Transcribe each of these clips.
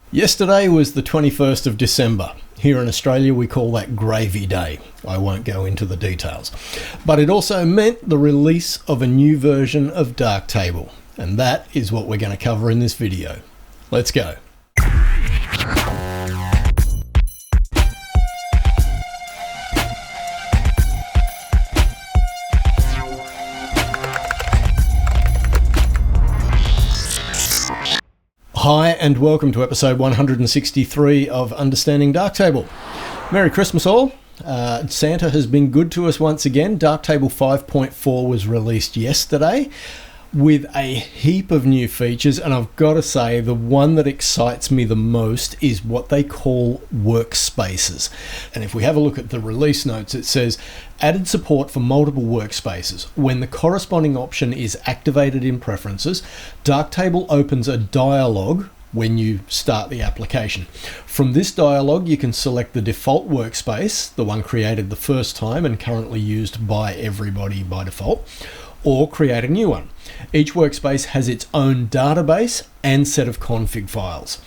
Yesterday was the 21st of December. Here in Australia we call that Gravy Day. I won't go into the details. But it also meant the release of a new version of Darktable. And that is what we're going to cover in this video. Let's go. Hi and welcome to episode 163 of Understanding Darktable. Merry Christmas all. Santa has been good to us once again. Darktable 5.4 was released yesterday with a heap of new features, and I've got to say the one that excites me the most is what they call workspaces. And if we have a look at the release notes, it says added support for multiple workspaces. When the corresponding option is activated in preferences, Darktable opens a dialog when you start the application. From this dialog, you can select the default workspace, the one created the first time and currently used by everybody by default, or create a new one. Each workspace has its own database and set of config files.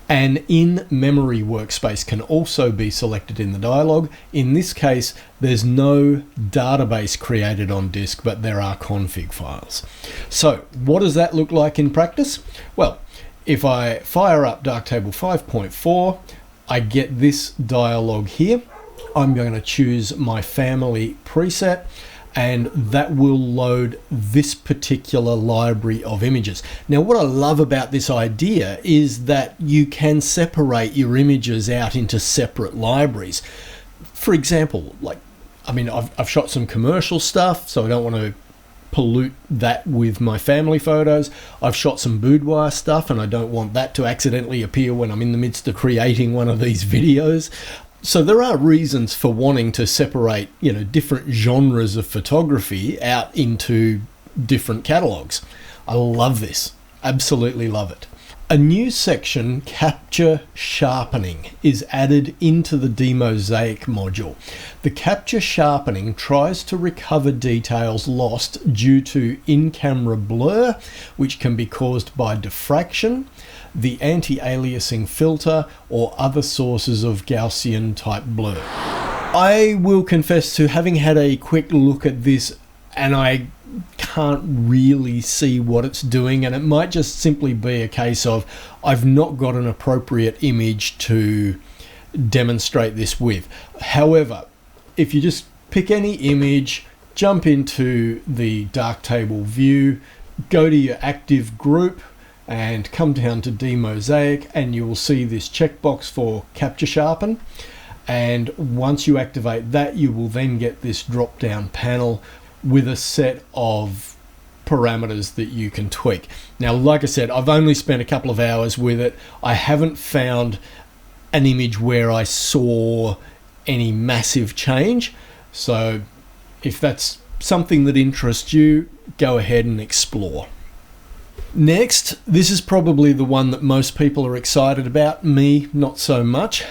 An in-memory workspace can also be selected in the dialog. In this case, there's no database created on disk, but there are config files. So what does that look like in practice? Well, if I fire up Darktable 5.4, I get this dialog here. I'm going to choose my family preset, and that will load this particular library of images. Now, what I love about this idea is that you can separate your images out into separate libraries. For example, I've shot some commercial stuff, so I don't want to pollute that with my family photos. I've shot some boudoir stuff, and I don't want that to accidentally appear when I'm in the midst of creating one of these videos. So there are reasons for wanting to separate, different genres of photography out into different catalogs. I love this. Absolutely love it. A new section, Capture Sharpening, is added into the demosaic module. The Capture Sharpening tries to recover details lost due to in-camera blur, which can be caused by diffraction, the anti-aliasing filter, or other sources of Gaussian type blur. I will confess to having had a quick look at this, and I can't really see what it's doing, and it might just simply be a case of I've not got an appropriate image to demonstrate this with. However, if you just pick any image, jump into the Darktable view, go to your active group, and come down to demosaic, and you will see this checkbox for Capture Sharpen. And once you activate that, you will then get this drop down panel with a set of parameters that you can tweak. Now, like I said, I've only spent a couple of hours with it. I haven't found an image where I saw any massive change. So if that's something that interests you, go ahead and explore. Next, this is probably the one that most people are excited about, me not so much.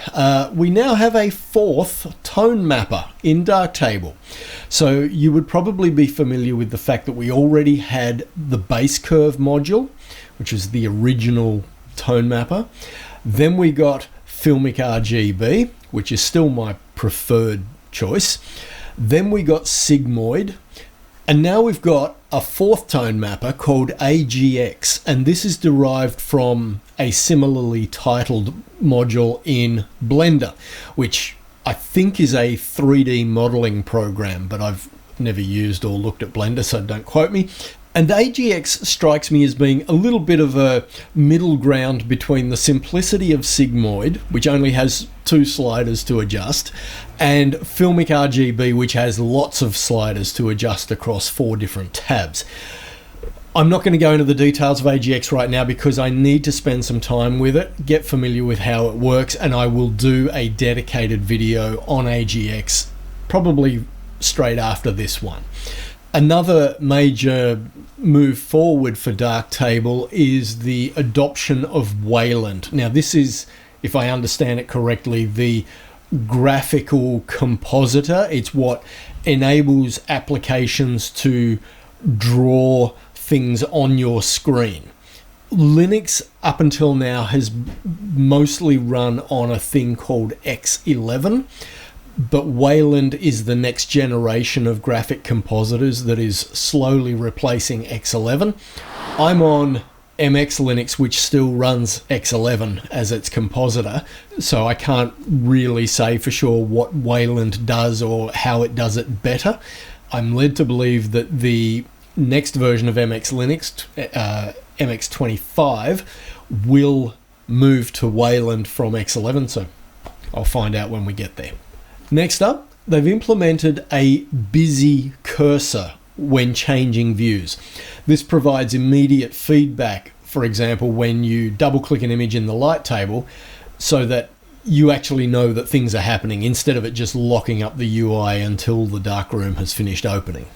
We now have a fourth tonemapper in Darktable. So you would probably be familiar with the fact that we already had the base curve module, which is the original tonemapper. Then we got filmic RGB, which is still my preferred choice. Then we got sigmoid. And now we've got a fourth tone mapper called AGX, and this is derived from a similarly titled module in Blender, which I think is a 3D modeling program, but I've never used or looked at Blender, so don't quote me. And AGX strikes me as being a little bit of a middle ground between the simplicity of sigmoid, which only has 2 sliders to adjust, and filmic RGB, which has lots of sliders to adjust across 4 different tabs. I'm not going to go into the details of AGX right now because I need to spend some time with it, get familiar with how it works, and I will do a dedicated video on AGX probably straight after this one. Another major move forward for Darktable is the adoption of Wayland. Now, this is, if I understand it correctly, the graphical compositor. It's what enables applications to draw things on your screen. Linux up until now has mostly run on a thing called X11, but Wayland is the next generation of graphic compositors that is slowly replacing X11. I'm on MX Linux, which still runs X11 as its compositor, so I can't really say for sure what Wayland does or how it does it better. I'm led to believe that the next version of MX Linux, MX25, will move to Wayland from X11, so I'll find out when we get there. Next up, they've implemented a busy cursor when changing views. This provides immediate feedback, for example, when you double-click an image in the light table, so that you actually know that things are happening instead of it just locking up the UI until the darkroom has finished opening.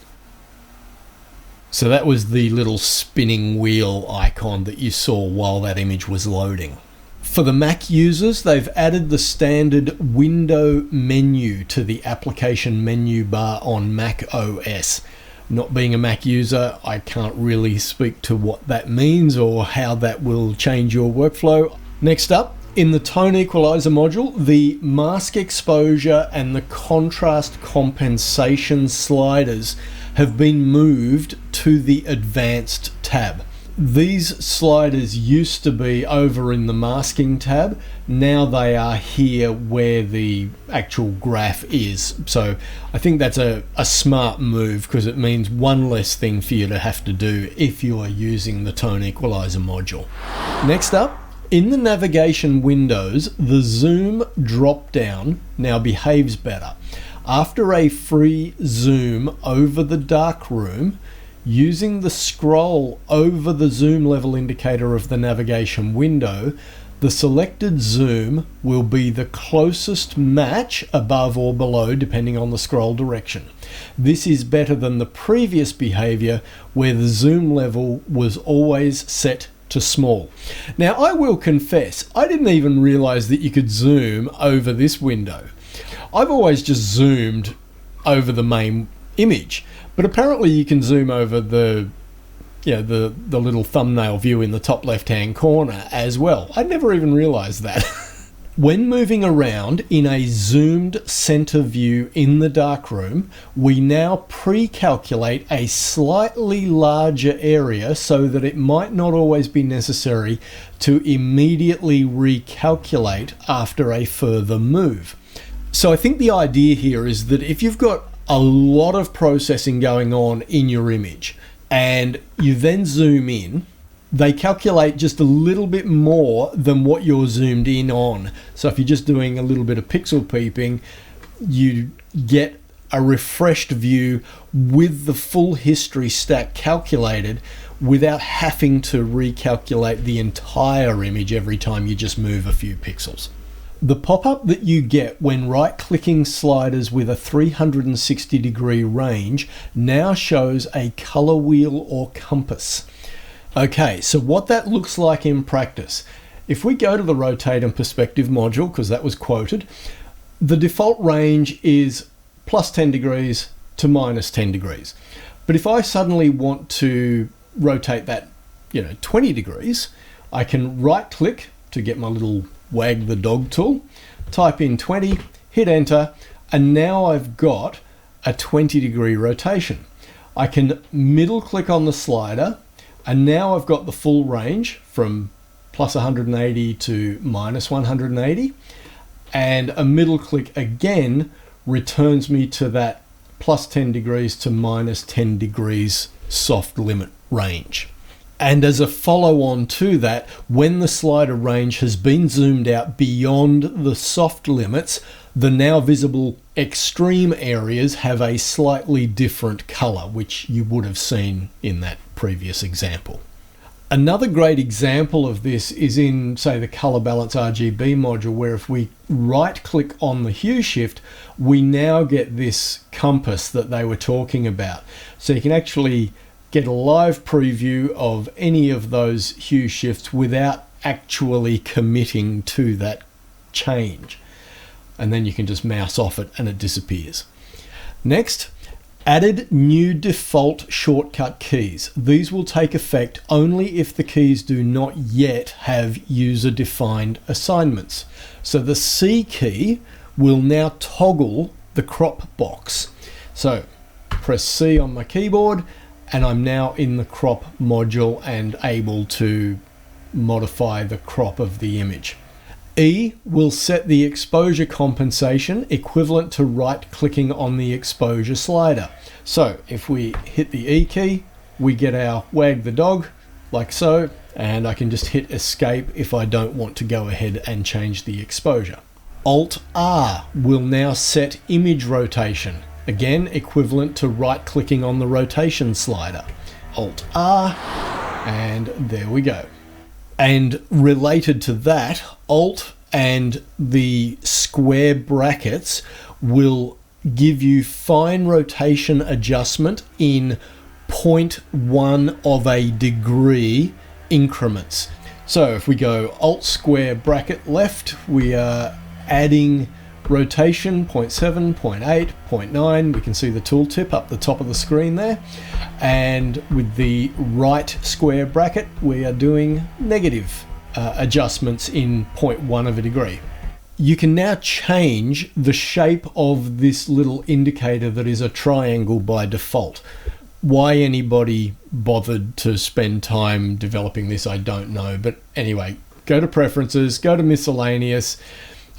So that was the little spinning wheel icon that you saw while that image was loading. For the Mac users, they've added the standard window menu to the application menu bar on macOS. Not being a Mac user, I can't really speak to what that means or how that will change your workflow. Next up, in the tone equalizer module, the mask exposure and the contrast compensation sliders have been moved to the advanced tab. These sliders used to be over in the masking tab. Now they are here where the actual graph is. So I think that's a smart move, because it means one less thing for you to have to do if you are using the tone equalizer module. Next up, in the navigation windows, the zoom drop down now behaves better. After a free zoom over the darkroom, using the scroll over the zoom level indicator of the navigation window, the selected zoom will be the closest match above or below, depending on the scroll direction. This is better than the previous behavior where the zoom level was always set to small. Now, I will confess, I didn't even realize that you could zoom over this window. I've always just zoomed over the main image, but apparently you can zoom over the little thumbnail view in the top left hand corner as well. I never even realized that. When moving around in a zoomed center view in the darkroom, we now pre-calculate a slightly larger area so that it might not always be necessary to immediately recalculate after a further move. So I think the idea here is that if you've got a lot of processing going on in your image and you then zoom in, they calculate just a little bit more than what you're zoomed in on. So if you're just doing a little bit of pixel peeping, you get a refreshed view with the full history stack calculated without having to recalculate the entire image every time you just move a few pixels. The pop-up that you get when right-clicking sliders with a 360-degree range now shows a color wheel or compass. Okay, so what that looks like in practice. If we go to the rotate and perspective module, because that was quoted, the default range is plus 10 degrees to minus 10 degrees. But if I suddenly want to rotate that, 20 degrees, I can right-click to get my little wag the dog tool, type in 20, hit enter, and now I've got a 20-degree rotation. I can middle click on the slider, and now I've got the full range from plus 180 to minus 180, and a middle click again returns me to that plus 10 degrees to minus 10 degrees soft limit range. And as a follow-on to that, when the slider range has been zoomed out beyond the soft limits, the now visible extreme areas have a slightly different color, which you would have seen in that previous example. Another great example of this is in, say, the color balance RGB module, where if we right-click on the hue shift, we now get this compass that they were talking about. So you can actually get a live preview of any of those hue shifts without actually committing to that change. And then you can just mouse off it and it disappears. Next, Added new default shortcut keys. These will take effect only if the keys do not yet have user-defined assignments. So the C key will now toggle the crop box. So press C on my keyboard and I'm now in the crop module and able to modify the crop of the image. E will set the exposure compensation equivalent to right-clicking on the exposure slider. So if we hit the E key, we get our wag the dog, like so, and I can just hit escape if I don't want to go ahead and change the exposure. Alt R will now set image rotation, again equivalent to right-clicking on the rotation slider. Alt R, and there we go. And related to that, Alt and the square brackets will give you fine rotation adjustment in 0.1 of a degree increments. So if we go Alt square bracket left, we are adding rotation 0.7, 0.8, 0.9. We can see the tooltip up the top of the screen there. And with the right square bracket, we are doing negative adjustments in 0.1 of a degree. You can now change the shape of this little indicator that is a triangle by default. Why anybody bothered to spend time developing this, I don't know. But anyway, go to Preferences, go to Miscellaneous,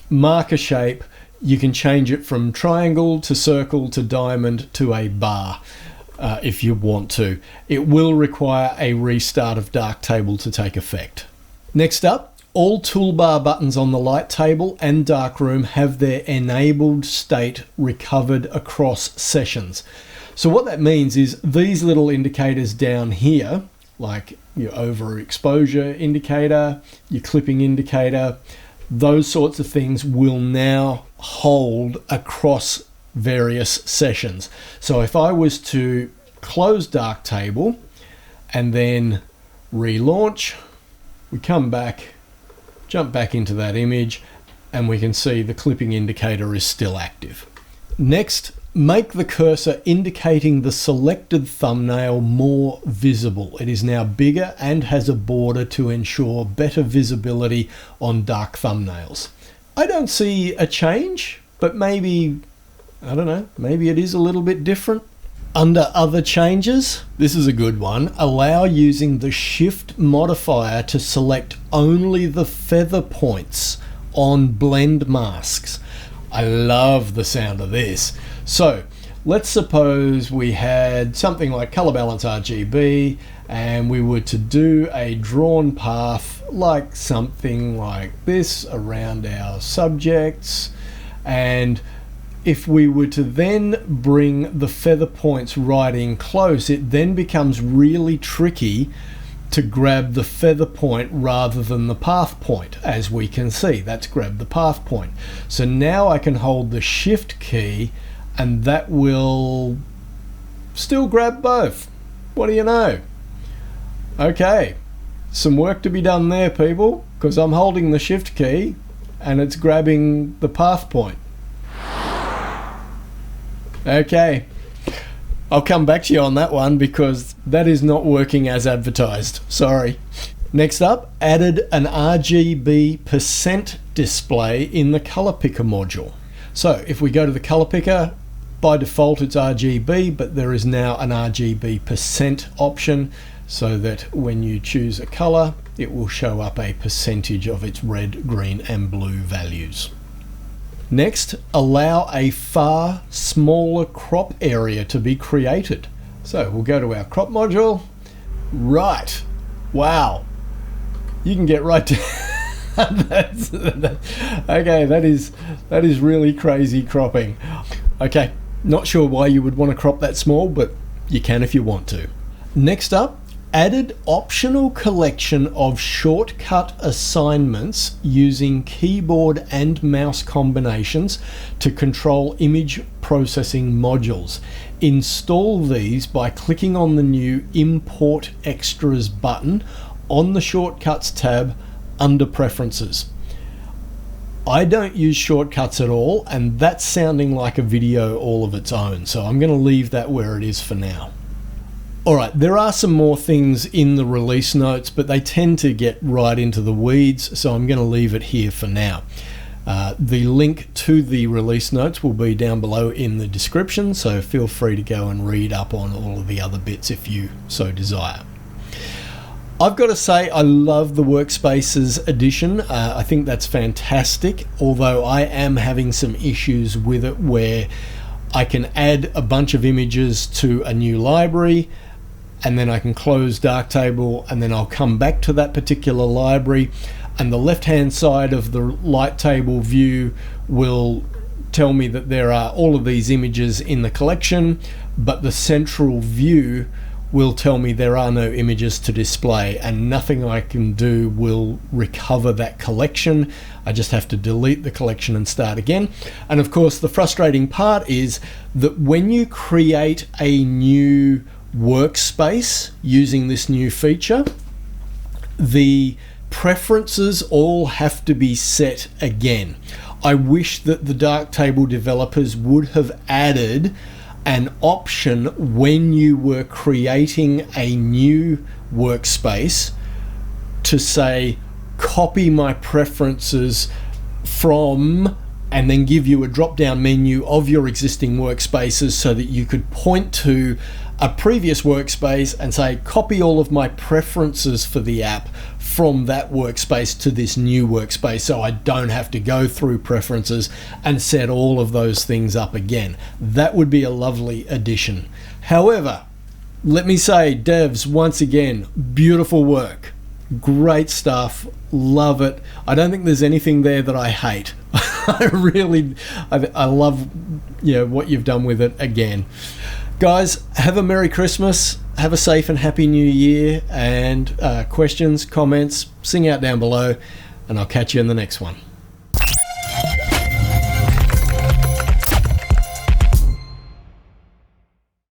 mark a shape. You can change it from triangle to circle to diamond to a bar if you want to. It will require a restart of Darktable to take effect. Next up, all toolbar buttons on the light table and darkroom have their enabled state recovered across sessions. So what that means is these little indicators down here, like your overexposure indicator, your clipping indicator, those sorts of things will now hold across various sessions. So if I was to close Darktable and then relaunch, we come back, jump back into that image, and we can see the clipping indicator is still active. Next, make the cursor indicating the selected thumbnail more visible. It is now bigger and has a border to ensure better visibility on dark thumbnails. I don't see a change, but maybe, I don't know, maybe it is a little bit different. Under other changes, this is a good one. Allow using the shift modifier to select only the feather points on blend masks. I love the sound of this. So let's suppose we had something like color balance RGB and we were to do a drawn path like something like this around our subjects, and if we were to then bring the feather points right in close, it then becomes really tricky to grab the feather point rather than the path point. As we can see, that's grab the path point. So now I can hold the shift key and that will still grab both. What do you know? Okay, some work to be done there, people, because I'm holding the shift key and it's grabbing the path point. Okay, I'll come back to you on that one because that is not working as advertised. Sorry. Next up, added an RGB percent display in the color picker module. So if we go to the color picker, by default it's RGB, but there is now an RGB percent option so that when you choose a color, it will show up a percentage of its red, green, and blue values. Next, allow a far smaller crop area to be created. So we'll go to our crop module. Right. Wow. You can get right to okay, that is really crazy cropping. Okay, not sure why you would want to crop that small, but you can if you want to. Next up, added optional collection of shortcut assignments using keyboard and mouse combinations to control image processing modules. Install these by clicking on the new Import Extras button on the Shortcuts tab under Preferences. I don't use shortcuts at all, and that's sounding like a video all of its own, so I'm going to leave that where it is for now. Alright, there are some more things in the release notes, but they tend to get right into the weeds, so I'm going to leave it here for now. The link to the release notes will be down below in the description, so feel free to go and read up on all of the other bits if you so desire. I've got to say, I love the Workspaces edition. I think that's fantastic, although I am having some issues with it where I can add a bunch of images to a new library, and then I can close Darktable, and then I'll come back to that particular library, and the left-hand side of the light table view will tell me that there are all of these images in the collection, but the central view will tell me there are no images to display, and nothing I can do will recover that collection. I just have to delete the collection and start again. And of course, the frustrating part is that when you create a new workspace using this new feature, the preferences all have to be set again. I wish that the Darktable developers would have added an option when you were creating a new workspace to say copy my preferences from, and then give you a drop down menu of your existing workspaces so that you could point to a previous workspace and say copy all of my preferences for the app from that workspace to this new workspace, so I don't have to go through preferences and set all of those things up again. That would be a lovely addition. However, let me say, devs, once again, beautiful work. Great stuff. Love it. I don't think there's anything there that I hate. I love what you've done with it again. Guys, have a Merry Christmas, have a safe and happy New Year, and questions, comments, sing out down below, and I'll catch you in the next one.